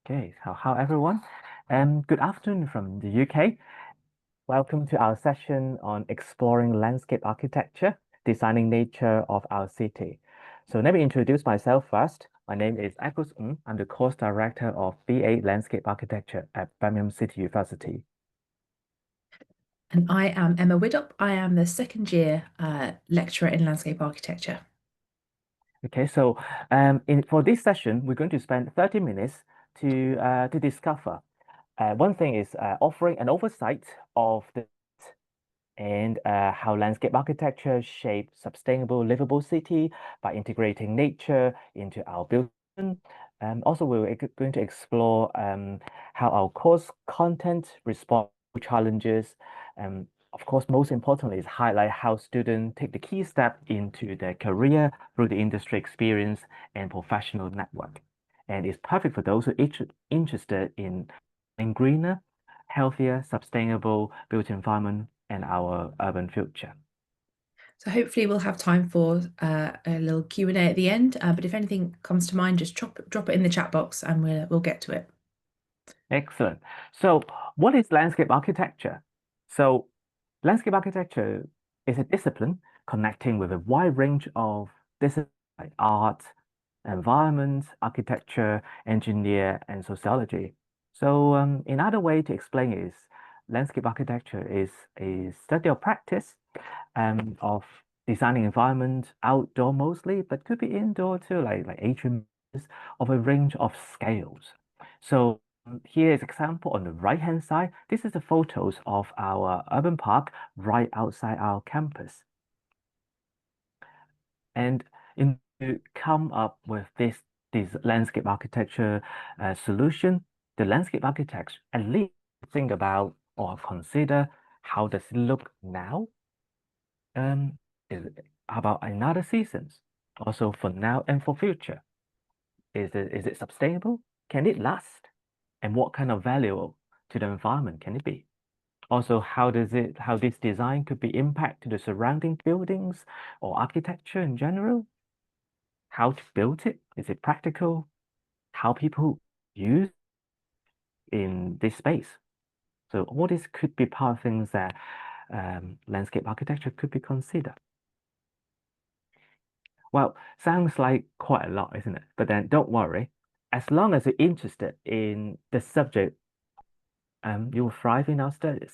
Okay, how everyone? Good afternoon from the UK. Welcome to our session on exploring landscape architecture, designing nature of our city. So let me introduce myself first. My name is Eccles. I'm the course director of BA Landscape Architecture at Birmingham City University. And I am Emma Widdop. I am the second year lecturer in landscape architecture. Okay, so for this session, we're going to spend 30 minutes to discover. One thing is offering an oversight of the and how landscape architecture shapes sustainable, livable city by integrating nature into our building. Also, we're going to explore how our course content respond to challenges. Of course, most importantly, is highlight how students take the key step into their career through the industry experience and professional network. And it's perfect for those who are interested in greener, healthier, sustainable built environment and our urban future. So hopefully we'll have time for a little Q&A at the end. But if anything comes to mind, just drop it in the chat box and we'll get to it. Excellent. So, what is landscape architecture? So, landscape architecture is a discipline connecting with a wide range of disciplines like art, environment, architecture, engineer, and sociology. So, another way to explain is landscape architecture is a study of practice of designing environment outdoor mostly, but could be indoor too, like atrium of a range of scales. So here is example on the right hand side. This is the photos of our urban park right outside our campus. And in to come up with this landscape architecture solution, the landscape architects at least think about or consider how does it look now. Is it about another seasons? Also for now and for future. Is it sustainable? Can it last? And what kind of value to the environment can it be? Also, how this design could be impact to the surrounding buildings or architecture in general? How to build it? Is it practical? How people use in this space? So all this could be part of things that landscape architecture could be considered. Well, sounds like quite a lot, isn't it? But then don't worry. As long as you're interested in the subject, you will thrive in our study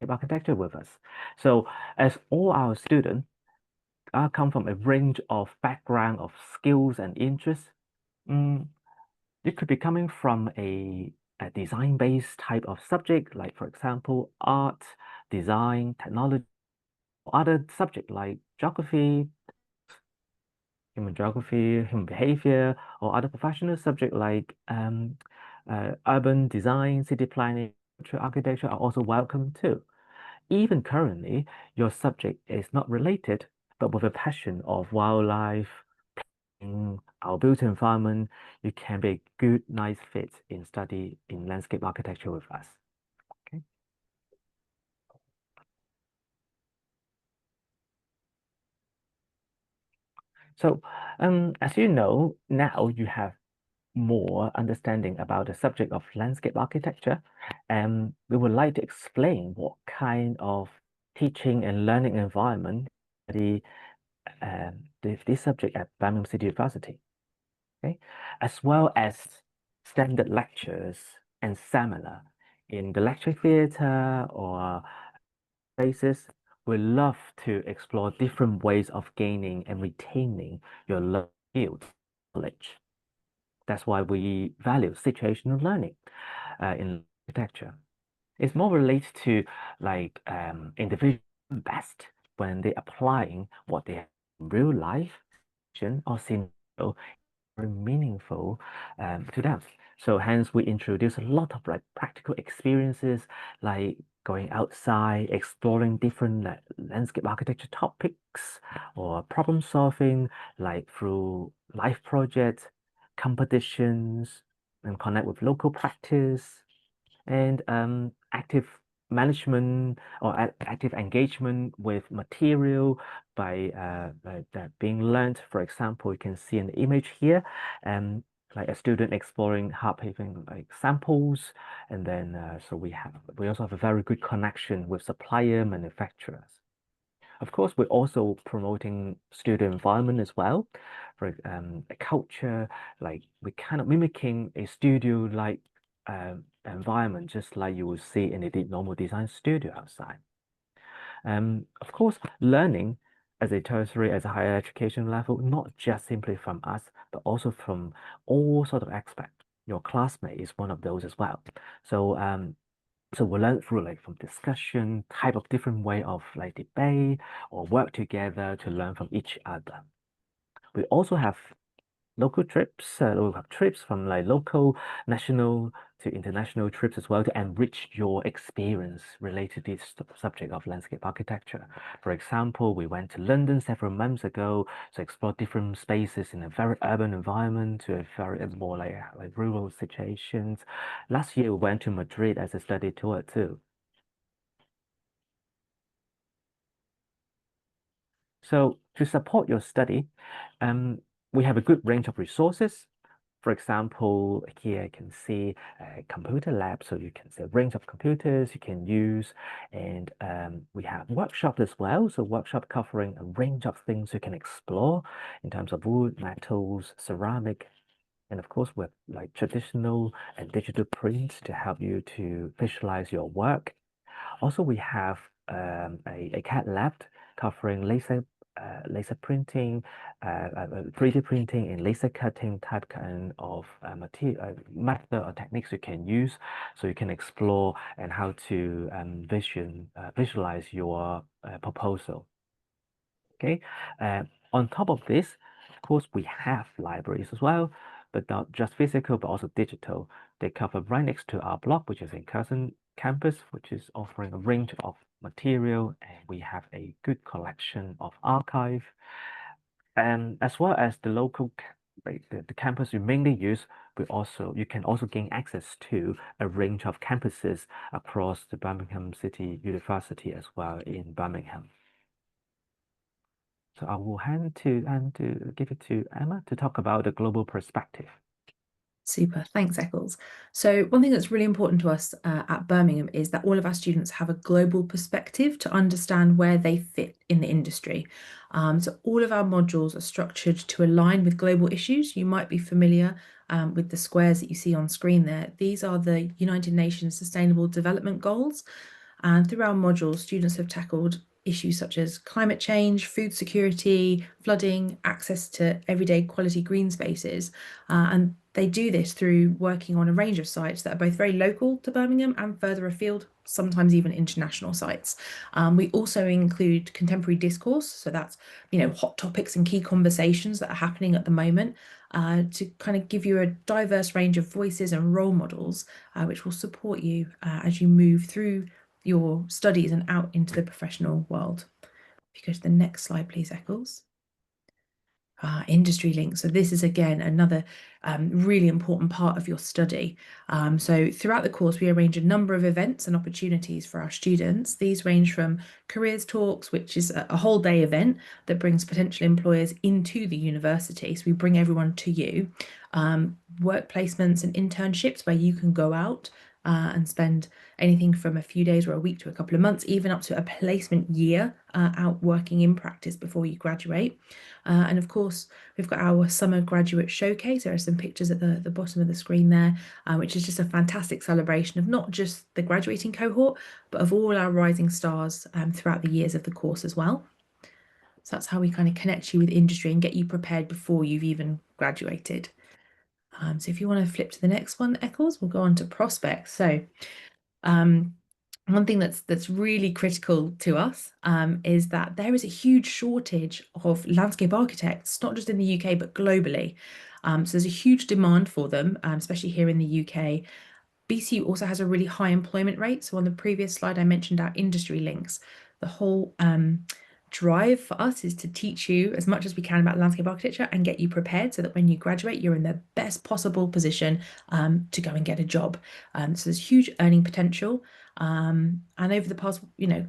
architecture with us. So as all our students come from a range of background of skills and interests, mm, you could be coming from a design-based type of subject, like for example, art, design, technology, or other subject like geography, human geography, human behavior, or other professional subject like urban design, city planning, architecture are also welcome too. Even currently, your subject is not related, but with a passion of wildlife, our built environment, you can be a good, nice fit in study in landscape architecture with us. Okay. So, as you know, now you have more understanding about the subject of landscape architecture, and we would like to explain what kind of teaching and learning environment the this subject at Birmingham City University, okay, as well as standard lectures and seminar in the lecture theatre or places. We love to explore different ways of gaining and retaining your field knowledge. That's why we value situational learning in architecture. It's more related to like individual best when they're applying what they have in real life or scenario very meaningful to them. So hence we introduce a lot of like practical experiences like going outside, exploring different landscape architecture topics or problem solving like through life projects, competitions, and connect with local practice and active management or active engagement with material by that being learned. For example, you can see an image here. like a student exploring hard paving like samples, and then so we also have a very good connection with supplier manufacturers. Of course, we're also promoting student environment as well, for a culture, like we kind of mimicking a studio-like environment, just like you would see in a normal design studio outside. Of course, learning as a tertiary, as a higher education level, not just simply from us, but also from all sort of aspects. Your classmate is one of those as well. So so we learn through like from discussion, type of different way of like debate or work together to learn from each other. We also have local trips. We have trips from like local, national to international trips as well to enrich your experience related to this subject of landscape architecture. For example, we went to London several months ago to explore different spaces in a very urban environment to a very more like rural situations. Last year, we went to Madrid as a study tour too. So to support your study, we have a good range of resources. For example, here you can see a computer lab, so you can see a range of computers you can use, and we have workshops as well. So workshop covering a range of things you can explore in terms of wood, metals, ceramic, and of course with like traditional and digital prints to help you to visualize your work. Also, we have a CAD lab covering laser printing, 3D printing, and laser cutting type kind of material method or techniques you can use, so you can explore and how to visualize your proposal. Okay. On top of this, of course, we have libraries as well, but not just physical, but also digital. They cover right next to our block, which is in Curzon campus, which is offering a range of material, and we have a good collection of archive, and as well as the local like the campus you mainly use. You can also gain access to a range of campuses across the Birmingham City University as well in Birmingham. So I will hand to give it to Emma to talk about the global perspective. Super. Thanks, Eccles. So, one thing that's really important to us at Birmingham is that all of our students have a global perspective to understand where they fit in the industry. So, all of our modules are structured to align with global issues. You might be familiar with the squares that you see on screen there. These are the United Nations Sustainable Development Goals. And through our modules, students have tackled issues such as climate change, food security, flooding, access to everyday quality green spaces. And they do this through working on a range of sites that are both very local to Birmingham and further afield, sometimes even international sites. We also include contemporary discourse, so that's hot topics and key conversations that are happening at the moment, to kind of give you a diverse range of voices and role models, which will support you as you move through your studies and out into the professional world. If you go to the next slide, please, Eccles. Industry links. So this is again another really important part of your study. So throughout the course, we arrange a number of events and opportunities for our students. These range from careers talks, which is a whole day event that brings potential employers into the university. So we bring everyone to you. Work placements and internships where you can go out and spend anything from a few days or a week to a couple of months, even up to a placement year out working in practice before you graduate. And of course, we've got our summer graduate showcase. There are some pictures at the bottom of the screen there, which is just a fantastic celebration of not just the graduating cohort, but of all our rising stars throughout the years of the course as well. So that's how we kind of connect you with industry and get you prepared before you've even graduated. So if you want to flip to the next one, Eccles, we'll go on to prospects. So one thing that's really critical to us is that there is a huge shortage of landscape architects, not just in the UK, but globally. So there's a huge demand for them, especially here in the UK. BCU also has a really high employment rate. So on the previous slide, I mentioned our industry links. The whole drive for us is to teach you as much as we can about landscape architecture and get you prepared so that when you graduate, you're in the best possible position to go and get a job. So there's huge earning potential. And over the past,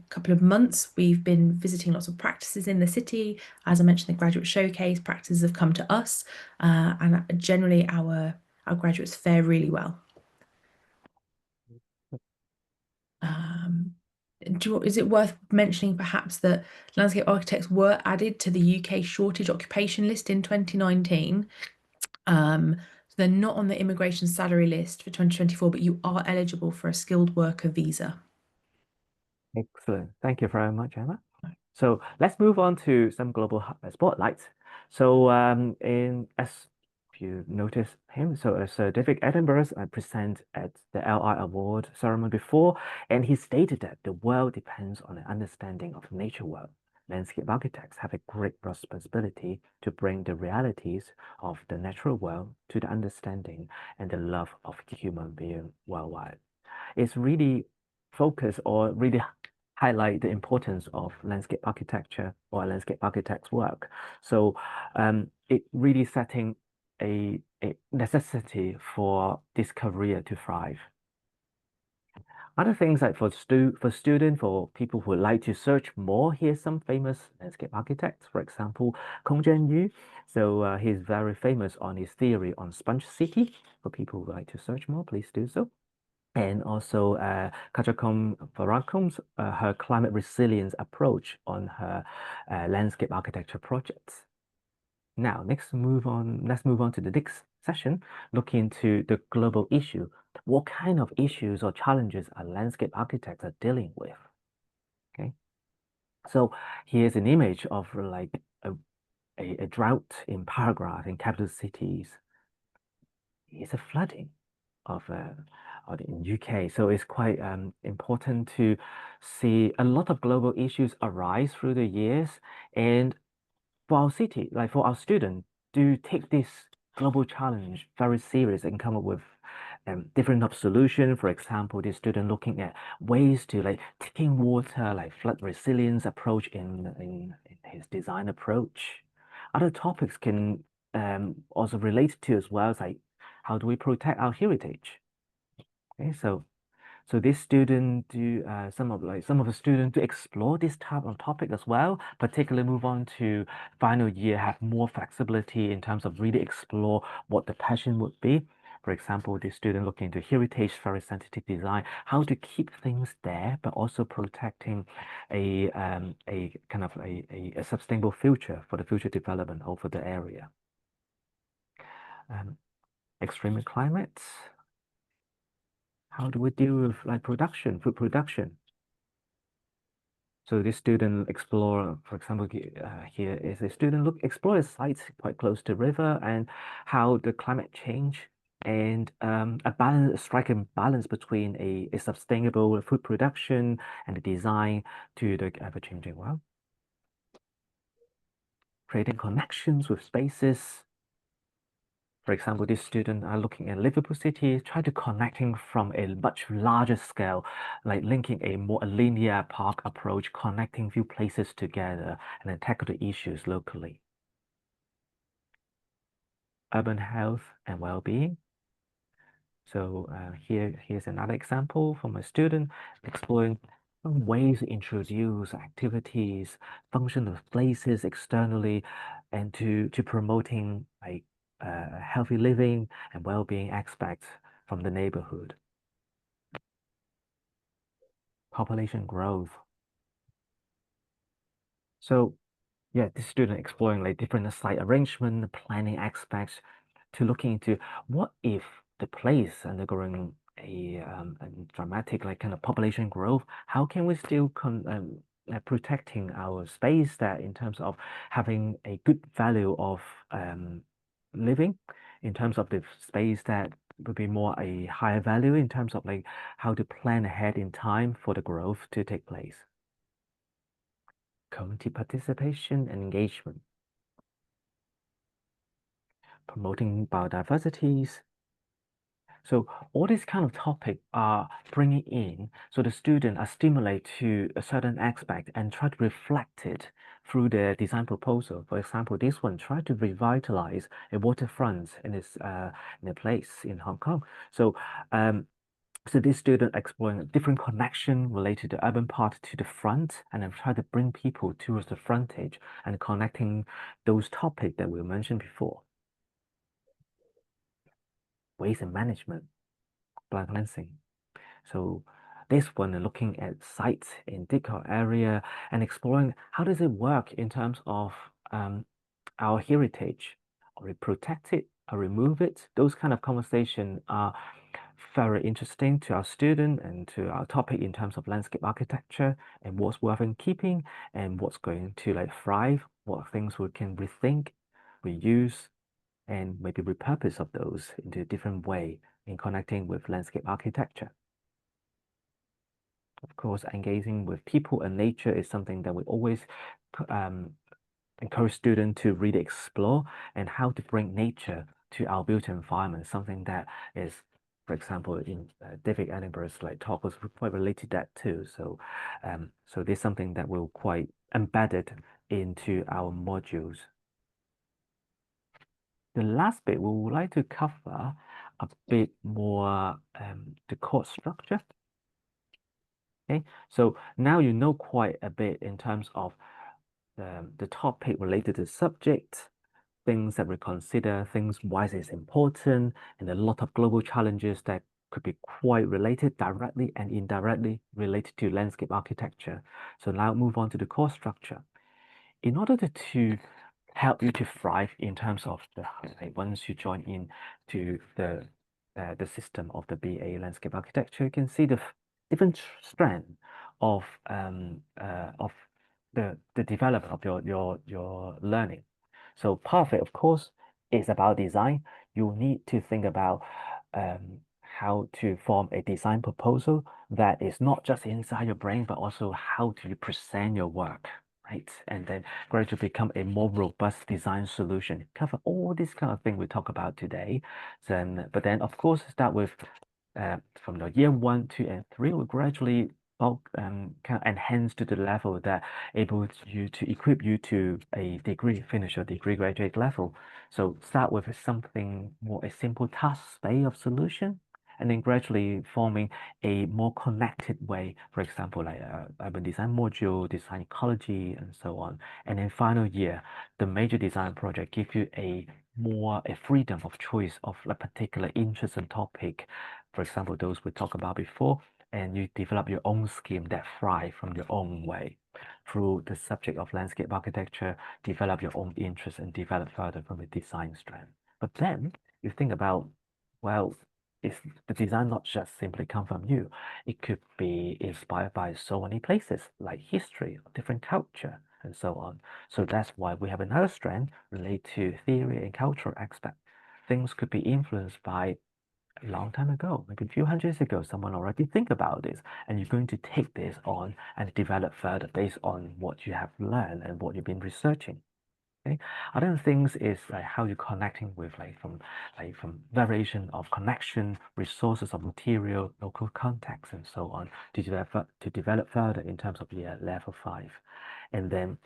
couple of months, we've been visiting lots of practices in the city. As I mentioned, the graduate showcase practices have come to us, and generally our graduates fare really well. Um, is it worth mentioning perhaps that landscape architects were added to the UK shortage occupation list in 2019? So they're not on the immigration salary list for 2024, but you are eligible for a skilled worker visa. Excellent. Thank you very much, Emma. So let's move on to some global spotlights. So in as you notice him, so Sir David Attenborough present at the LI Award ceremony before, and he stated that the world depends on an understanding of nature world. Landscape architects have a great responsibility to bring the realities of the natural world to the understanding and the love of human being worldwide. It's really focus or really highlight the importance of landscape architecture or landscape architect's work. So it really setting a necessity for this career to thrive. Other things like for students, for people who like to search more, here's some famous landscape architects. For example, Kong Jianyu. So he's very famous on his theory on sponge city. For people who like to search more, please do so. And also Kajacom Faracom's her climate resilience approach on her landscape architecture projects. Now, let's move on to the next session, look into the global issue. What kind of issues or challenges are landscape architects are dealing with? Okay, so here's an image of like a drought in paragraph in capital cities. It's a flooding of in UK. So it's quite important to see a lot of global issues arise through the years. And for our city, like for our students, do take this global challenge very serious and come up with different of solution. For example, the student looking at ways to like taking water, like flood resilience approach in his design approach. Other topics can also relate to as well as like how do we protect our heritage? Okay, so this student do some of the students to explore this type of topic as well, particularly move on to final year, have more flexibility in terms of really explore what the passion would be. For example, the student looking into heritage, very sensitive design, how to keep things there, but also protecting a kind of a sustainable future for the future development over the area. Um, Extreme climates. How do we deal with like production, food production? So this student explore, for example, here is a student explore a site quite close to river and how the climate change and a striking balance between a sustainable food production and the design to the ever-changing world. Creating connections with spaces. For example, this student are looking at Liverpool City, try to connecting from a much larger scale, like linking a more linear park approach, connecting few places together and then tackle the issues locally. Urban health and well-being. So here's another example from a student exploring some ways to introduce activities, function of places externally, and to promoting like healthy living and well-being aspects from the neighborhood. Population growth. So yeah, this student exploring like different site arrangement, planning aspects to looking into what if the place undergoing a dramatic like kind of population growth, how can we still protecting our space that in terms of having a good value of living, in terms of the space that would be more a higher value in terms of like how to plan ahead in time for the growth to take place. Community participation and engagement, promoting biodiversities, So all these kind of topic are bringing in, so the student are stimulated to a certain aspect and try to reflect it through their design proposal. For example, this one try to revitalize a waterfront in a place in Hong Kong. So um, so this student exploring a different connection related to the urban part to the front, and then try to bring people towards the frontage and connecting those topics that we mentioned before. Waste and management, blood cleansing. So this one looking at sites in Dicko area and exploring how does it work in terms of our heritage. Or we protect it or remove it? Those kind of conversation are very interesting to our student and to our topic in terms of landscape architecture and what's worth in keeping and what's going to like thrive, what things we can rethink, reuse, and maybe repurpose of those into a different way in connecting with landscape architecture. Of course, engaging with people and nature is something that we always um, encourage students to really explore and how to bring nature to our built environment, something that is, for example, in David Edinburgh's like talk was quite related to that too. So this is something that will quite embedded into our modules. The last bit, we would like to cover a bit more the course structure. Okay, so now you know quite a bit in terms of the topic related to subject, things that we consider, things why it's important, and a lot of global challenges that could be quite related directly and indirectly related to landscape architecture. So now move on to the course structure. In order to help you to thrive in terms of the like once you join in to the system of the BA landscape architecture, you can see the different strand of the development of your learning. So part of it, of course, is about design. You need to think about how to form a design proposal that is not just inside your brain, but also how do you present your work, right? And then gradually become a more robust design solution. Cover all this kind of thing we talk about today. But then, of course, start with from the year 1, 2, and 3, will gradually bulk kind of enhance to the level that able you to equip you to a degree, finish your degree graduate level. So start with something more a simple task space of solution, and then gradually forming a more connected way. For example, like urban design module, design ecology, and so on. And then final year, the major design project give you a freedom of choice of a particular interest and topic. For example, those we talked about before, and you develop your own scheme that thrive from your own way through the subject of landscape architecture, develop your own interest and develop further from a design strand. But then you think about, well, is the design not just simply come from you? It could be inspired by so many places like history, different culture, and so on. So that's why we have another strand related to theory and cultural aspect. Things could be influenced by a long time ago, maybe a few hundred years ago, someone already think about this, and you're going to take this on and develop further based on what you have learned and what you've been researching. Okay. Other things is like how you're connecting with like from variation of connection, resources of material, local context, and so on to develop further in terms of year level 5. And then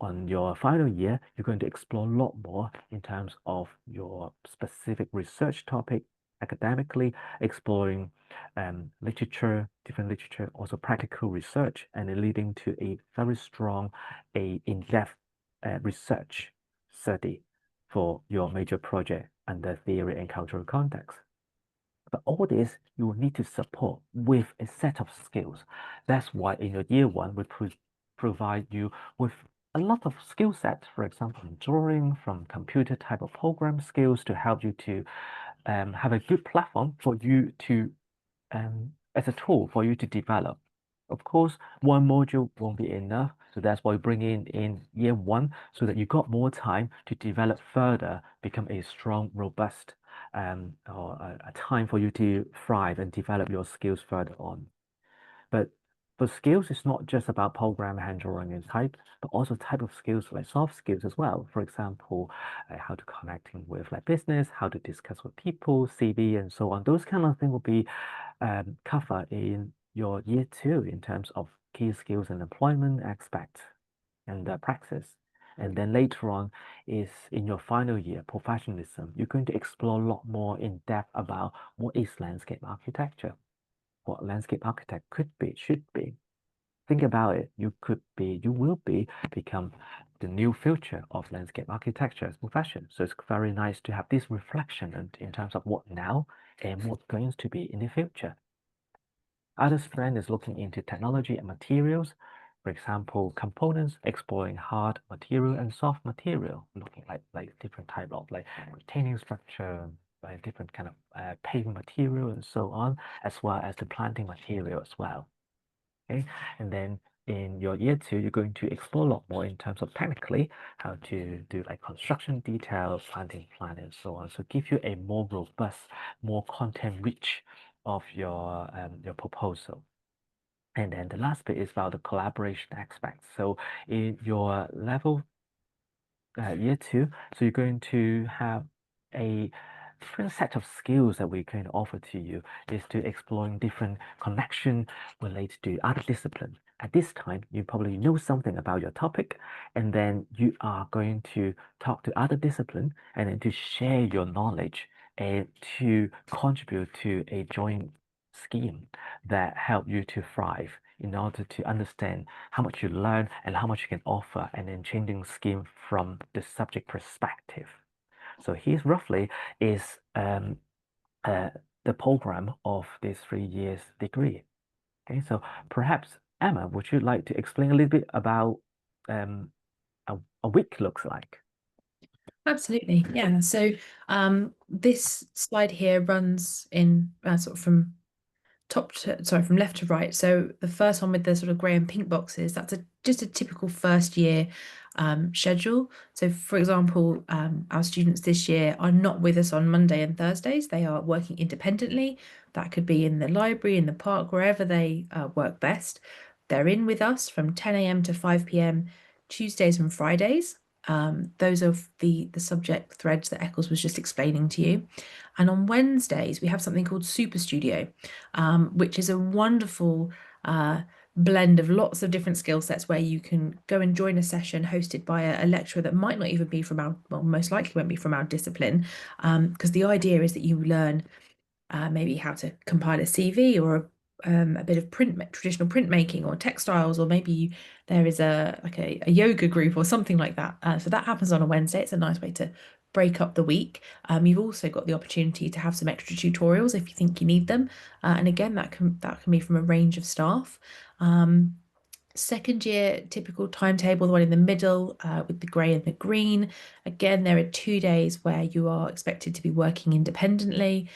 on your final year, you're going to explore a lot more in terms of your specific research topic academically, exploring different literature, also practical research, and then leading to a very strong, in-depth research study for your major project under theory and cultural context. But all this you will need to support with a set of skills. That's why in your year 1, we provide you with a lot of skill sets, for example, in drawing, from computer type of program skills to help you to have a good platform for you to as a tool for you to develop. Of course, one module won't be enough, so that's why we bring in year 1 so that you got more time to develop further, become a strong, robust, or a time for you to thrive and develop your skills further on. But For skills, it's not just about program handling and type, but also type of skills like soft skills as well. For example, how to connecting with like business, how to discuss with people, CV, and so on. Those kind of things will be covered in your year two in terms of key skills and employment aspect and practice. And then later on is in your final year, professionalism. You're going to explore a lot more in depth about what is landscape architecture, what landscape architect could be, should be. Think about it. You will be become the new future of landscape architecture as profession. So it's very nice to have this reflection in terms of what now and what's going to be in the future. Other strand is looking into technology and materials. For example, components, exploring hard material and soft material, looking like different type of like retaining structure, like different kind of paving material and so on, as well as the planting material as well. Okay, and then in your year two, you're going to explore a lot more in terms of technically how to do like construction details, planting plan, and so on. So give you a more robust, more content rich of your proposal. And then the last bit is about the collaboration aspect. So in your level year two, so you're going to have a different set of skills that we're going to offer to you is to exploring different connection related to other disciplines. At this time, you probably know something about your topic, and then you are going to talk to other discipline and then to share your knowledge and to contribute to a joint scheme that help you to thrive in order to understand how much you learn and how much you can offer, and then changing scheme from the subject perspective. So here's roughly is uh, the program of this 3 years degree. Okay, so perhaps Emma, would you like to explain a little bit about um, a week looks like? Absolutely, yeah. So this slide here runs in sort of from from left to right. So the first one with the sort of grey and pink boxes, that's just a typical first year schedule. So for example, our students this year are not with us on Monday and Thursdays. They are working independently. That could be in the library, in the park, wherever they work best. They're in with us from 10 a.m. to 5 p.m. Tuesdays and Fridays. Those are the subject threads that Eccles was just explaining to you. And on Wednesdays, we have something called Super Studio, which is a wonderful blend of lots of different skill sets where you can go and join a session hosted by a lecturer that might not even be from our, well, most likely won't be from our discipline, because the idea is that you learn maybe how to compile a CV or a bit of traditional printmaking or textiles, or maybe there is a yoga group or something like that. So that happens on a Wednesday. It's a nice way to break up the week. You've also got the opportunity to have some extra tutorials if you think you need them. And again, that can be from a range of staff. Second year typical timetable, the one in the middle with the grey and the green. Again, there are 2 days where you are expected to be working independently.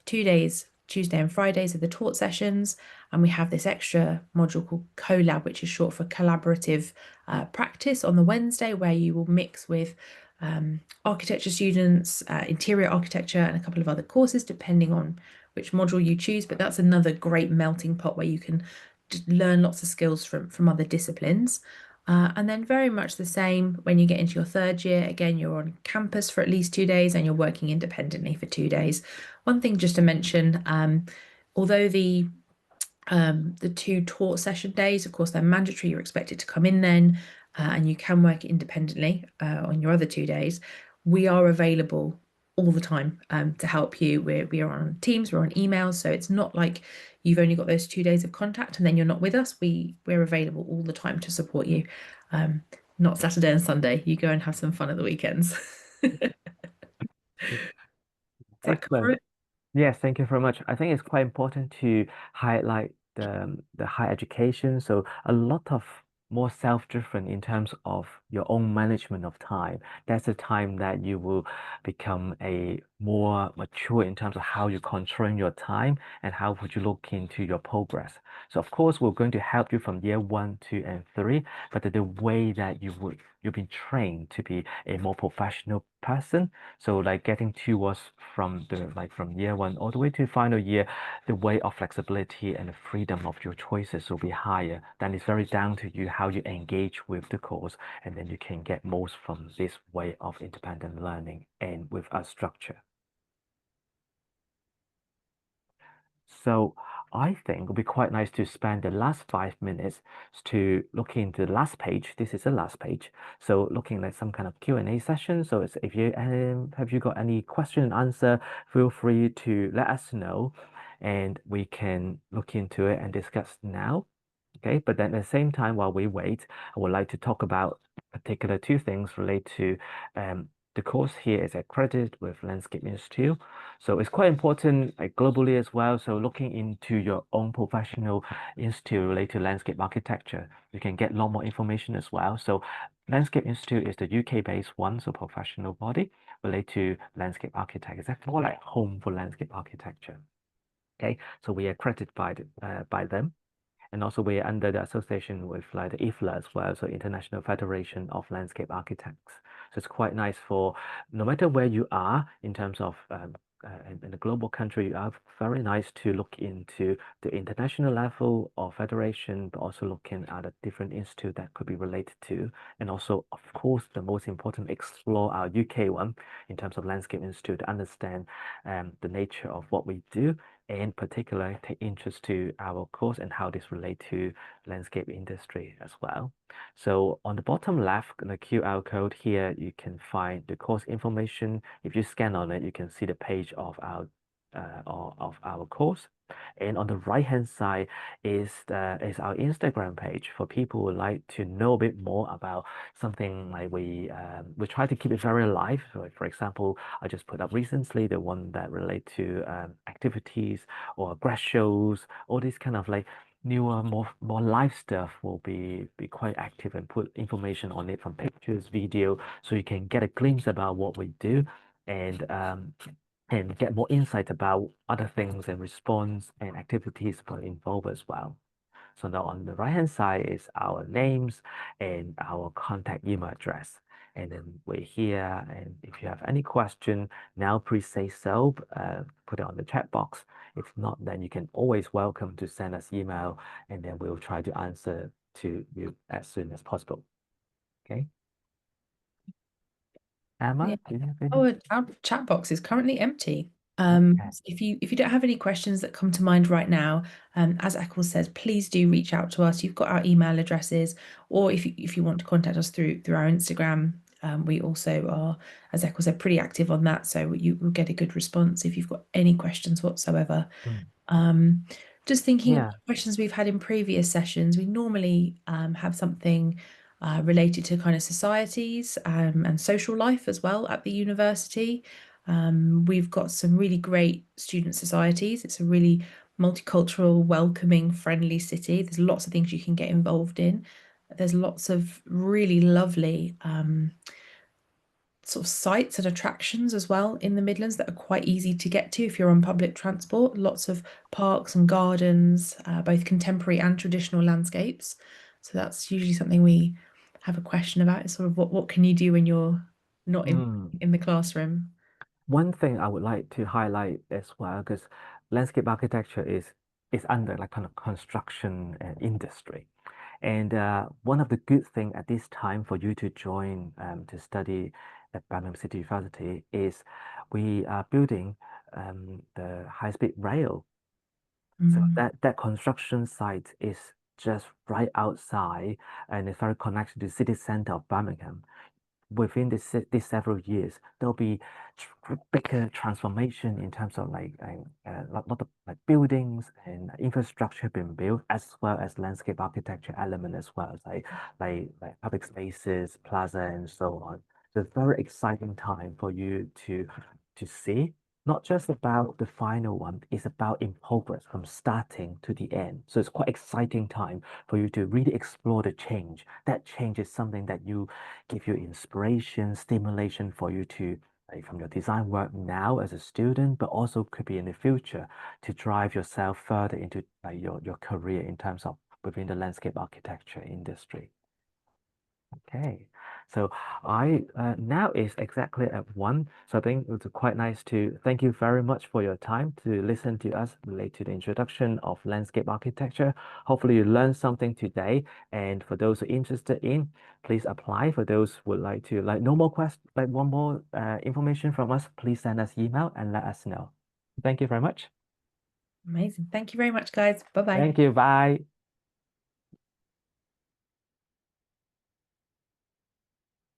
2 days, Tuesday and Fridays, are the taught sessions, and we have this extra module called CoLab, which is short for collaborative practice on the Wednesday, where you will mix with architecture students, interior architecture, and a couple of other courses, depending on which module you choose. But that's another great melting pot where you can just learn lots of skills from other disciplines. And then very much the same when you get into your third year. Again, you're on campus for at least 2 days and you're working independently for 2 days. One thing just to mention, although the two taught session days, of course, they're mandatory, you're expected to come in then, and you can work independently on your other 2 days. We are available all the time to help you. We are on Teams, we're on emails, so it's not like you've only got those 2 days of contact and then you're not with us. We're available all the time to support you. Not Saturday and Sunday. You go and have some fun at the weekends. Does that cover Excellent. it? Yes, thank you very much. I think it's quite important to highlight the higher education. So a lot of more self-driven in terms of your own management of time. That's the time that you will become a more mature in terms of how you control your time and how would you look into your progress. So of course, we're going to help you from year one, two, and three, but the way that you've been trained to be a more professional person. So like getting towards from the like from year one all the way to final year, the way of flexibility and the freedom of your choices will be higher. Then it's very down to you how you engage with the course, and then you can get most from this way of independent learning and with a structure. So I think it would be quite nice to spend the last 5 minutes to look into the last page. This is the last page. So looking at some kind of Q&A session. So it's, if you have you got any question and answer, feel free to let us know and we can look into it and discuss now. Okay, but then at the same time, while we wait, I would like to talk about particular two things related to the course here is accredited with Landscape Institute. So it's quite important like globally as well. So looking into your own professional institute related to landscape architecture, you can get a lot more information as well. So Landscape Institute is the UK-based one, so professional body related to landscape architect. It's actually more like home for landscape architecture. Okay, so we are accredited by them. And also we're under the association with like the IFLA as well, so International Federation of Landscape Architects. So it's quite nice for no matter where you are in terms of in the global country, you are very nice to look into the international level or federation, but also looking at a different institute that could be related to. And also, of course, the most important, explore our UK one in terms of Landscape Institute to understand the nature of what we do and particularly take interest to our course and how this relate to landscape industry as well. So on the bottom left, the QR code here, you can find the course information. If you scan on it, you can see the page of our course. And on the right hand side is our Instagram page for people who would like to know a bit more about something like we try to keep it very alive. So like, for example, I just put up recently the one that relate to activities or grad shows, all these kind of like newer, more live stuff will be quite active and put information on it from pictures, video, so you can get a glimpse about what we do and get more insight about other things and response and activities involved as well. So now on the right hand side is our names and our contact email address. And then we're here. And if you have any question, now please say so. Put it on the chat box. If not, then you can always welcome to send us email, and then we'll try to answer to you as soon as possible. Okay. Yeah. Emma, do you have any? Oh, our chat box is currently empty. Okay. So if you don't have any questions that come to mind right now, as Eccles says, please do reach out to us. You've got our email addresses, or if you want to contact us through our Instagram, we also are, as Eccles said, pretty active on that. So you will get a good response if you've got any questions whatsoever. Mm. Um, just thinking of Yeah. questions we've had in previous sessions, we normally have something related to kind of societies and social life as well at the university. We've got some really great student societies. It's a really multicultural, welcoming, friendly city. There's lots of things you can get involved in. There's lots of really lovely sort of sites and attractions as well in the Midlands that are quite easy to get to if you're on public transport. Lots of parks and gardens, both contemporary and traditional landscapes. So that's usually something we have a question about is sort of what can you do when you're not Mm. in the classroom? One thing I would like to highlight as well, because landscape architecture is under like kind of construction industry. And one of the good thing at this time for you to join to study at Birmingham City University is we are building the high-speed rail. So Mm. that construction site is just right outside and it's very connected to the city center of Birmingham. Within this several years, there'll be bigger transformation in terms of like lot of like buildings and infrastructure being built, as well as landscape architecture element as well as like public spaces, plaza, and so on. So it's a very exciting time for you to see. not just about the final one, it's about in progress from starting to the end. So it's quite exciting time for you to really explore the change. That change is something that you give you inspiration, stimulation for you to like from your design work now as a student, but also could be in the future to drive yourself further into like your career in terms of within the landscape architecture industry. Okay, so I now is exactly at 1. So I think it's quite nice to thank you very much for your time to listen to us relate to the introduction of landscape architecture. Hopefully you learned something today. And for those who are interested in, please apply. For those who would like to like no more quest like one more information from us, please send us email and let us know. Thank you very much. Amazing. Thank you very much, guys. Bye bye. Thank you. Bye.